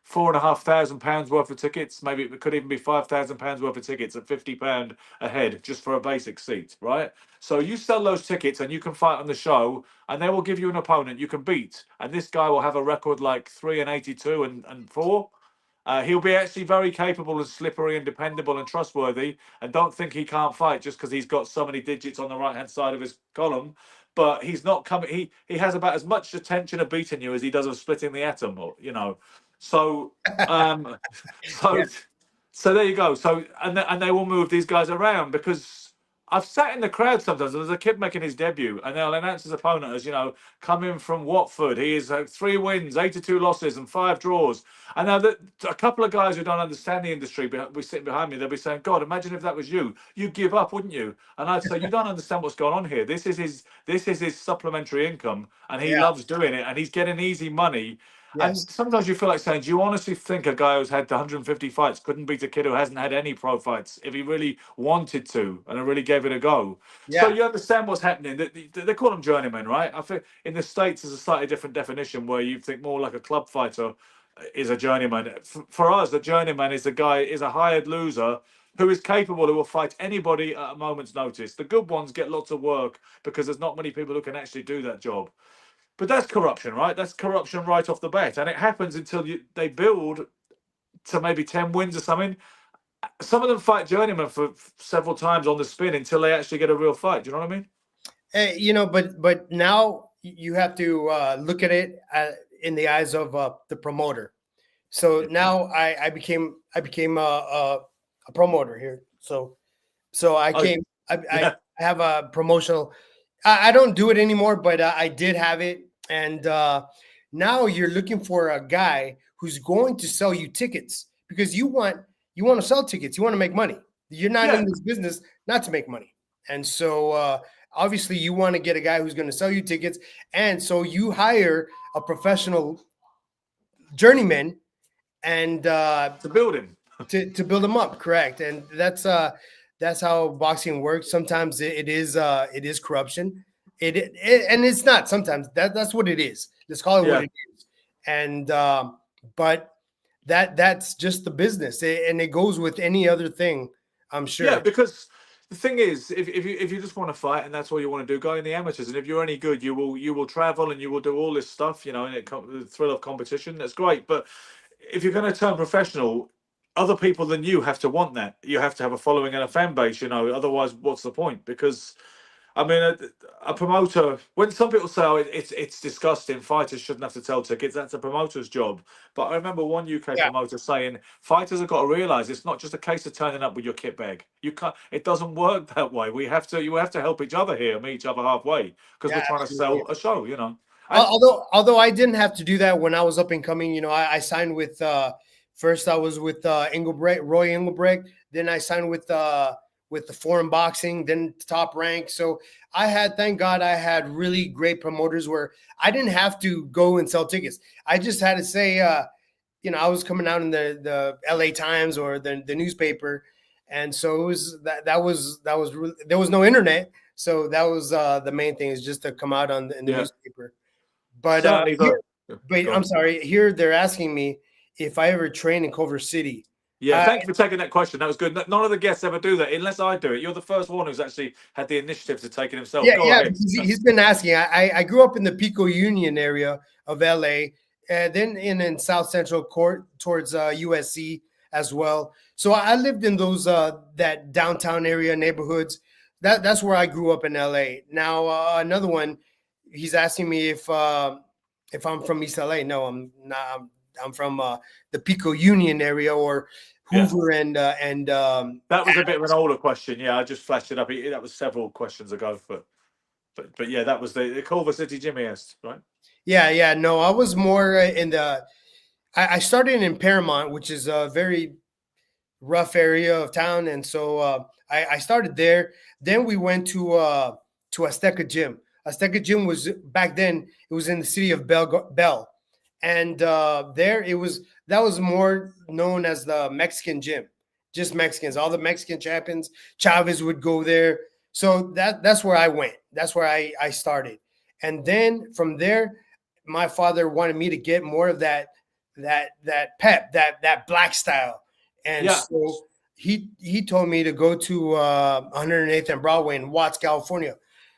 £4,500 worth of tickets. Maybe it could even be £5,000 worth of tickets at £50 a head just for a basic seat, right? So you sell those tickets and you can fight on the show, and they will give you an opponent you can beat. And this guy will have a record like 3-82 and 4. He'll be actually very capable and slippery and dependable and trustworthy. And don't think he can't fight just because he's got so many digits on the right hand side of his column. But he's not coming. He has about as much attention of beating you as he does of splitting the atom. So um, Yeah, so so there you go. So and they will move these guys around because I've sat in the crowd sometimes. There's a kid making his debut, and they'll announce his opponent as coming from Watford. He is 3 wins, 82 losses, and 5 draws. And now a couple of guys who don't understand the industry, be sitting behind me, they'll be saying, "God, imagine if that was you. You'd give up, wouldn't you?" And I'd say, "You don't understand what's going on here. This is his supplementary income, and he yeah, loves doing it, and he's getting easy money." And yes, sometimes you feel like saying, do you honestly think a guy who's had 150 fights couldn't beat a kid who hasn't had any pro fights if he really wanted to and really gave it a go? So yeah, you understand what's happening. They call them journeymen, right? I think in the States, there's a slightly different definition where you think more like a club fighter is a journeyman. For us, the journeyman is a hired loser who is capable, who will fight anybody at a moment's notice. The good ones get lots of work because there's not many people who can actually do that job. But that's corruption, right? That's corruption right off the bat, and it happens until they build to maybe 10 wins or something. Some of them fight journeyman for several times on the spin until they actually get a real fight. Do you know what I mean? but now you have to look at it in the eyes of the promoter. So Yeah. now I became a promoter here. So I Oh, came. I yeah, have a promotional. I don't do it anymore, but I did have it, and now you're looking for a guy who's going to sell you tickets because you want to sell tickets. You want to make money. You're not yeah. in this business not to make money, and so obviously you want to get a guy who's going to sell you tickets, and so you hire a professional journeyman and It's a building. to build them up, correct? And that's how boxing works. Sometimes it is corruption. And it's not. Sometimes that's what it is. Let's call it what Yeah. it is. And but that's just the business, and it goes with any other thing, I'm Yeah, sure. because the thing is, if you just want to fight and that's all you want to do, go in the amateurs. And if you're any good, you will travel and you will do all this stuff. And the thrill of competition. That's great. But if you're going to turn professional, other people than you have to want that. You have to have a following and a fan base. Otherwise, what's the point? Because I mean, a promoter. When some people say, "Oh, it's disgusting. Fighters shouldn't have to tell tickets." That's a promoter's job. But I remember one UK Yeah, promoter saying, "Fighters have got to realise it's not just a case of turning up with your kit bag. You can't. It doesn't work that way. We have to. You have to help each other here, meet each other halfway, because yeah, we're trying to absolutely. sell a show. And Although I didn't have to do that when I was up and coming. I signed with first I was with Roy Engelbrecht. Then I signed with the foreign boxing, then top rank. So thank God, I had really great promoters where I didn't have to go and sell tickets. I just had to say, I was coming out in the LA Times or the newspaper. And so it was that was really, there was no internet. So that was the main thing, is just to come out in the yeah, newspaper. But certainly. here, But but go I'm on. sorry. Here they're asking me if I ever train in Culver City. Yeah, thank you for taking that question. That was good. None of the guests ever do that unless I do it. You're the first one who's actually had the initiative to take it himself. Go Yeah. ahead. He's been asking. I grew up in the Pico Union area of LA, and then in South Central Court towards USC as well. So I lived in those that downtown area neighborhoods. That's where I grew up in LA. Now another one, he's asking me if I'm from East LA. No, I'm not. I'm from the Pico Union area or Hoover and that was a bit of an older question. Yeah, I just flashed it up. That was several questions ago, but yeah, that was the Culver City Jimmy asked, right? Yeah. No, I was more in the. I started in Paramount, which is a very rough area of town, and so I started there. Then we went to Azteca Gym. Azteca Gym was back then. It was in the city of Bell, and there that was more known as the Mexican gym, just Mexicans. All the Mexican champions, Chavez would go there. So that's where I went. That's where I started, and then from there, my father wanted me to get more of that pep, that black style. And so he told me to go to 108th and Broadway in Watts, California.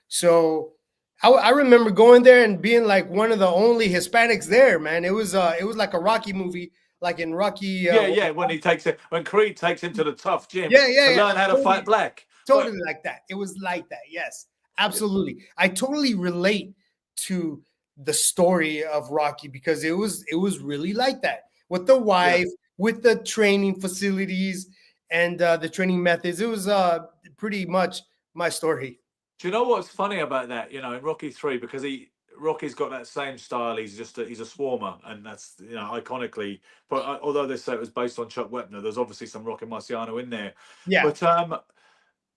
So I remember going there and being like one of the only Hispanics there, man. It was like a Rocky movie, like in Rocky. When Creed takes him to the tough gym to learn how to fight black. Totally like that. It was like that. Yes, absolutely. I totally relate to the story of Rocky because it was really like that with the wife, with the training facilities and the training methods. It was pretty much my story. Do you know what's funny about that? You know, in Rocky 3, because Rocky's got that same style. He's just he's a swarmer, and that's iconically. But although they say it was based on Chuck Wepner, there's obviously some Rocky Marciano in there. Yeah. But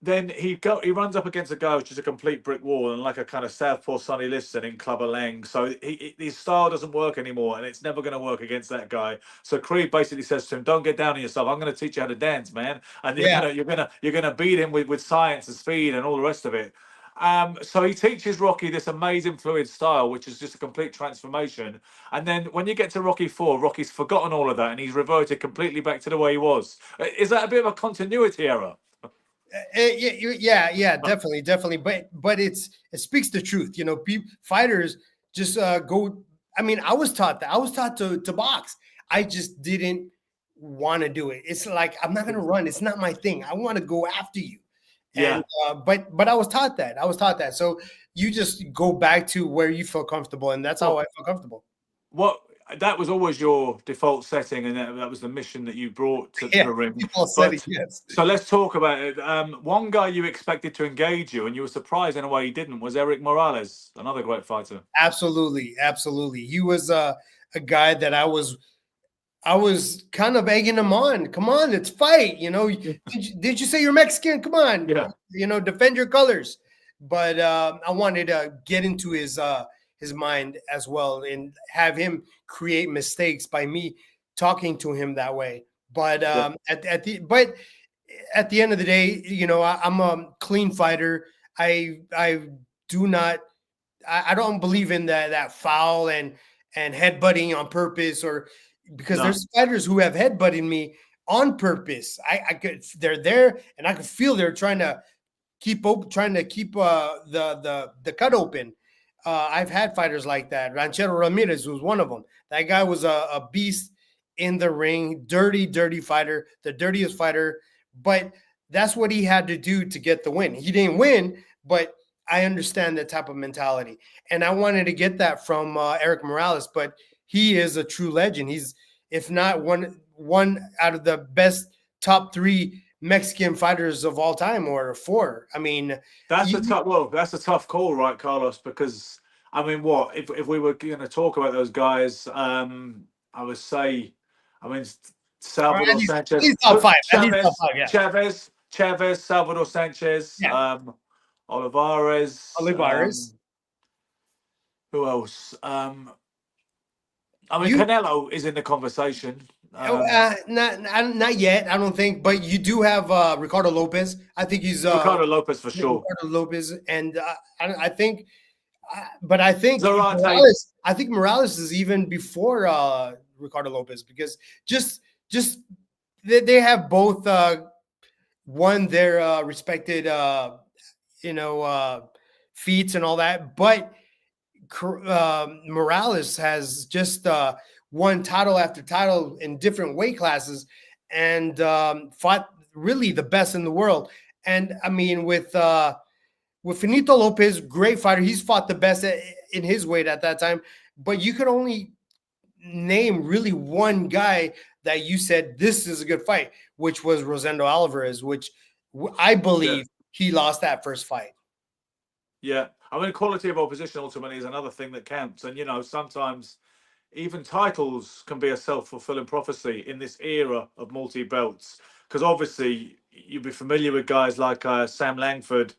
then he runs up against a guy which is a complete brick wall and like a kind of Southpaw Sonny Liston in Clubber Lang. So his style doesn't work anymore, and it's never going to work against that guy. So Creed basically says to him, "Don't get down on yourself. I'm going to teach you how to dance, man." And you're gonna beat him with science and speed and all the rest of it. So he teaches Rocky this amazing fluid style, which is just a complete transformation. And then when you get to Rocky 4, Rocky's forgotten all of that and he's reverted completely back to the way he was. Is that a bit of a continuity error? Yeah, definitely. But it speaks the truth. Fighters just go. I mean, I was taught that. I was taught to box. I just didn't want to do it. It's like I'm not going to run. It's not my thing. I want to go after you. Yeah. And, but I was taught that. So you just go back to where you feel comfortable, and that's how I feel comfortable. That was always your default setting, and that was the mission that you brought to the ring. Yes. So let's talk about it. One guy you expected to engage you, and you were surprised in a way he didn't, was Erik Morales, another great fighter. Absolutely. He was a guy that I was kind of egging him on. Come on, let's fight. Did you say you're Mexican? Come on. Yeah. Defend your colors. But I wanted to get into his mind as well and have him create mistakes by me talking to him that way. But at the end of the day, I'm a clean fighter. I don't believe in that foul and headbutting on purpose, or because there's fighters who have headbutted me on purpose. They're there and I could feel they're trying to keep the cut open. I've had fighters like that. Ranchero Ramirez was one of them. That guy was a beast in the ring, dirty fighter, the dirtiest fighter. But that's what he had to do to get the win. He didn't win, but I understand that type of mentality. And I wanted to get that from Erik Morales, but he is a true legend. He's, if not one out of the best top 3 Mexican fighters of all time, or 4. I mean, that's a tough call, right, Carlos? Because I mean, if we were going to talk about those guys, I would say, Salvador Sanchez, Chavez, Salvador Sanchez, Olivares. Who else? Canelo is in the conversation. Not yet, I don't think. But you do have Ricardo Lopez. I think he's Ricardo Lopez for sure. Ricardo Lopez, and I think Morales is even before Ricardo Lopez, because just they have both won their respected feats and all that, but Morales has just won title after title in different weight classes and fought really the best in the world. And I mean, with Finito Lopez, great fighter, he's fought the best in his weight at that time. But you could only name really one guy that you said this is a good fight, which was Rosendo Alvarez, which I believe he lost that first fight. Yeah, I mean, quality of opposition ultimately is another thing that counts. And, you know, sometimes even titles can be a self-fulfilling prophecy in this era of multi-belts. Because obviously, you'll be familiar with guys like Sam Langford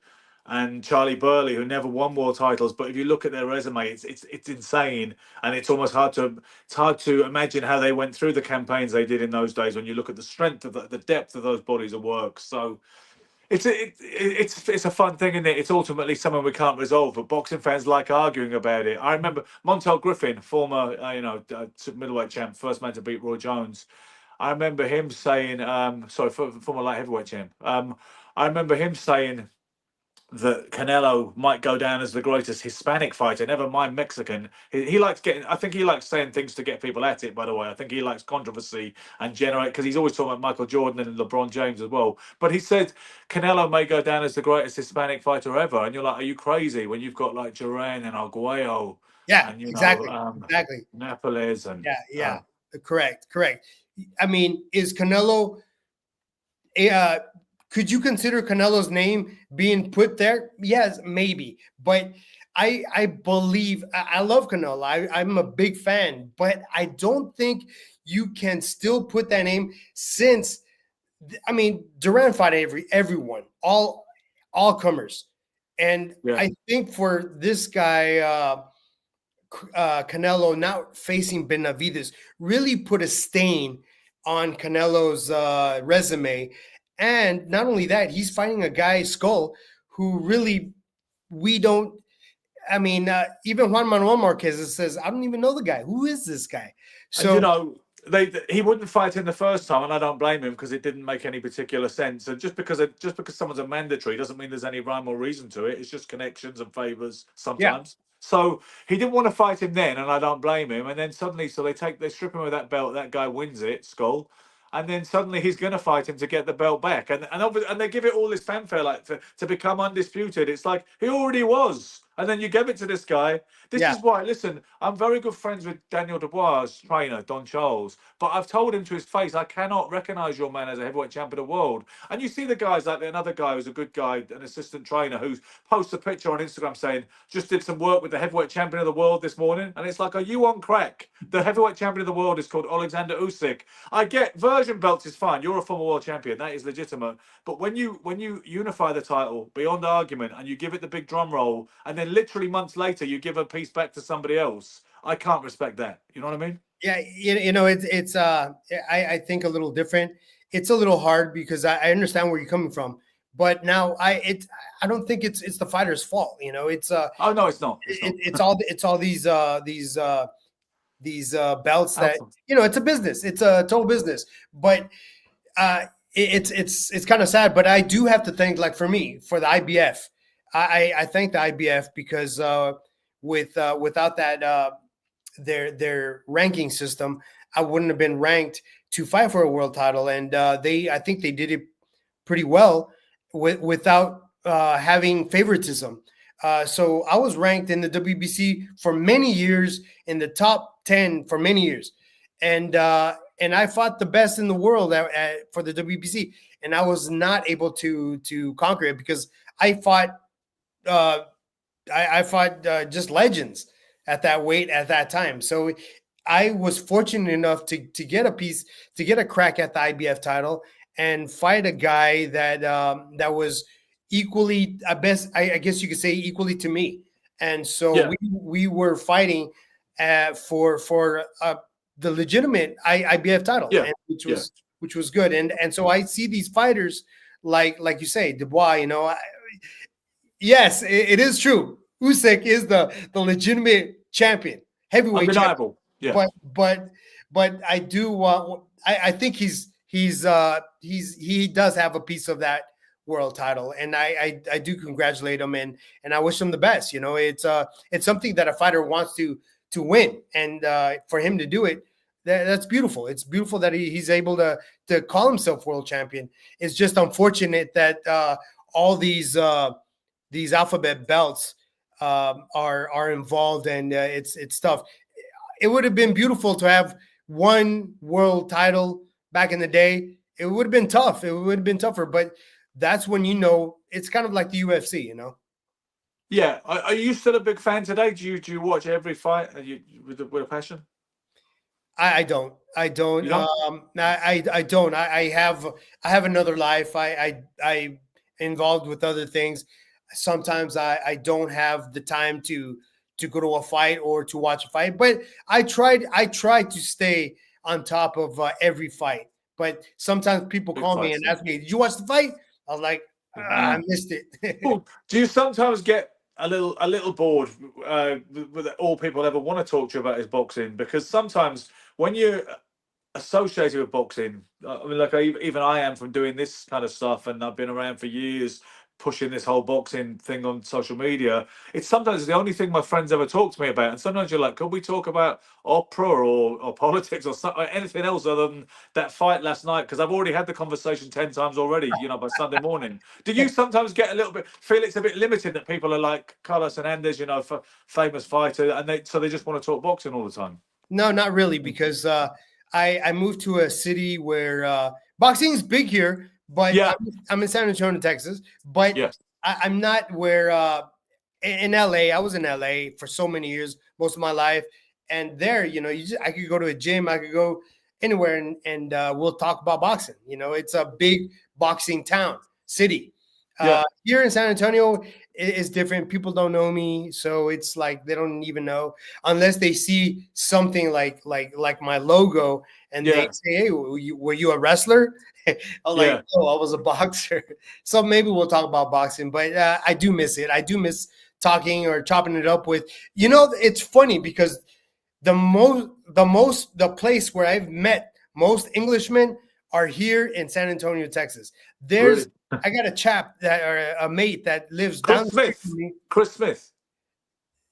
and Charlie Burley, who never won world titles. But if you look at their resume, it's insane, and it's almost hard to imagine how they went through the campaigns they did in those days. When you look at the strength of the depth of those bodies of work, so. It's a fun thing, isn't it? It's ultimately something we can't resolve, but boxing fans like arguing about it. I remember Montel Griffin, former middleweight champ, first man to beat Roy Jones. I remember him saying, former light heavyweight champ. I remember him saying that Canelo might go down as the greatest Hispanic fighter, never mind Mexican. He likes I think he likes saying things to get people at it, by the way. I think he likes controversy and generate, because he's always talking about Michael Jordan and LeBron James as well. But he said Canelo may go down as the greatest Hispanic fighter ever. And you're like, are you crazy? When you've got like Duran and Arguello. Yeah, and, exactly. Napoles and correct. I mean, is Canelo could you consider Canelo's name being put there? Yes, maybe. But I believe I love Canelo. I'm a big fan, but I don't think you can still put that name, since I mean Duran fought everyone, all comers. And I think for this guy Canelo not facing Benavidez really put a stain on Canelo's resume. And not only that, he's fighting a guy, Skull, who really we don't. I mean, even Juan Manuel Marquez says, I don't even know the guy. Who is this guy? So, he wouldn't fight him the first time, and I don't blame him, because it didn't make any particular sense. And just because someone's a mandatory doesn't mean there's any rhyme or reason to it. It's just connections and favors sometimes. Yeah. So he didn't want to fight him then, and I don't blame him. And then suddenly, they strip him of that belt. That guy wins it, Skull. And then suddenly he's going to fight him to get the belt back. And they give it all this fanfare, like to become undisputed. It's like he already was. And then you give it to this guy. This is why, listen, I'm very good friends with Daniel Dubois' trainer, Don Charles. But I've told him to his face, I cannot recognize your man as a heavyweight champion of the world. And you see the guys like another guy who's a good guy, an assistant trainer, who posts a picture on Instagram saying, just did some work with the heavyweight champion of the world this morning. And it's like, are you on crack? The heavyweight champion of the world is called Alexander Usyk. I get version belts is fine. You're a former world champion. That is legitimate. But when you unify the title beyond argument and you give it the big drum roll, and then literally months later you give a piece back to somebody else, I can't respect that. You know what I mean? Yeah, it's I think a little different. It's a little hard because I understand where you're coming from, but now I don't think it's the fighter's fault. It's oh no, it's not. It's all these belts that it's a business. It's a total business, but it's kind of sad. But I do have to thank, like for me, for the IBF. I thank the IBF because without that their ranking system, I wouldn't have been ranked to fight for a world title. And I think they did it pretty well without having favoritism. So I was ranked in the WBC for many years, in the top 10 for many years, and I fought the best in the world for the WBC, and I was not able to conquer it because I fought. I fought just legends at that weight at that time. So I was fortunate enough to get a crack at the IBF title and fight a guy that was equally, I guess you could say, equally to me. And so we were fighting for the legitimate IBF title, which was good. And so I see these fighters like you say, Dubois, yes, it is true. Usyk is the legitimate champion, heavyweight champion. Yeah. But I do I think he's he does have a piece of that world title, and I do congratulate him, and I wish him the best. You know, it's something that a fighter wants to win, and for him to do it, that's beautiful. It's beautiful that he's able to call himself world champion. It's just unfortunate that all these alphabet belts are involved, and it's tough. It would have been beautiful to have one world title back in the day. It would have been tough. It would have been tougher, but that's when it's kind of like the UFC, you know. Yeah, are you still a big fan today? Do you watch every fight with a passion? I don't. I don't. I don't. I have another life. I involved with other things. Sometimes I don't have the time to go to a fight or to watch a fight. But I tried to stay on top of every fight. But sometimes people call me and ask me, "Did you watch the fight?" I was like, I missed it. Do you sometimes get a little bored with all people ever want to talk to you about is boxing? Because sometimes when you're associated with boxing, I mean, like even I am from doing this kind of stuff, and I've been around for years pushing this whole boxing thing on social media. It's sometimes the only thing my friends ever talk to me about, and sometimes you're like, could we talk about opera or politics or something, anything else other than that fight last night? Because I've already had the conversation 10 times already, by Sunday morning. Do you sometimes get a little bit, feel it's a bit limited that people are like Carlos Hernandez, famous fighter, and so they just want to talk boxing all the time? No, not really, because I moved to a city where boxing is big here, but yeah. I'm in San Antonio, Texas. But yes. I'm not where in LA. I was in LA for so many years, most of my life, and there, I could go to a gym, I could go anywhere, and we'll talk about boxing. It's a big boxing town, city. Here in San Antonio, it's different. People don't know me, so it's like they don't even know unless they see something like my logo, and they say, "Hey, were you a wrestler?" I'm like, "Oh, I was a boxer." So maybe we'll talk about boxing, but I do miss it. I do miss talking or chopping it up with. It's funny because the place where I've met most Englishmen are here in San Antonio, Texas. I got a mate that lives down the street from me. Chris Smith.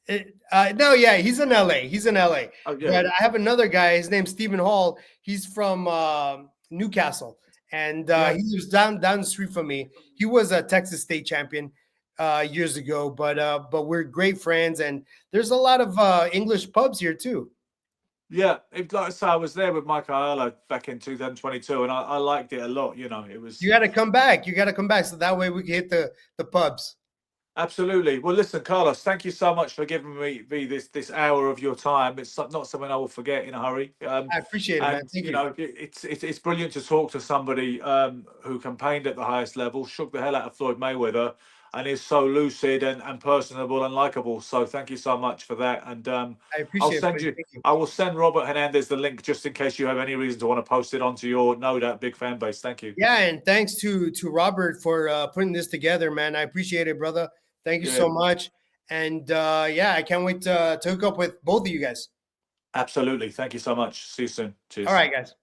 No, yeah, he's in LA. He's in LA. Oh, yeah. But I have another guy. His name's Stephen Hall. He's from Newcastle, and he lives down the street from me. He was a Texas state champion years ago, but we're great friends, and there's a lot of English pubs here too. Yeah, like I say, I was there with Mike Ayala back in 2022, and I liked it a lot. It was. You got to come back. You got to come back, so that way we can hit the pubs. Absolutely. Well, listen, Carlos, thank you so much for giving me this hour of your time. It's not something I will forget in a hurry. I appreciate it, man. Thank you. It's brilliant to talk to somebody who campaigned at the highest level, shook the hell out of Floyd Mayweather, and is so lucid and personable and likable. So thank you so much for that. And I appreciate it. I will send Robert Hernandez the link just in case you have any reason to want to post it onto your no doubt big fan base. Thank you. Yeah, and thanks to Robert for putting this together, man. I appreciate it, brother. Thank you so much. And I can't wait to hook up with both of you guys. Absolutely. Thank you so much. See you soon. Cheers. All right, guys.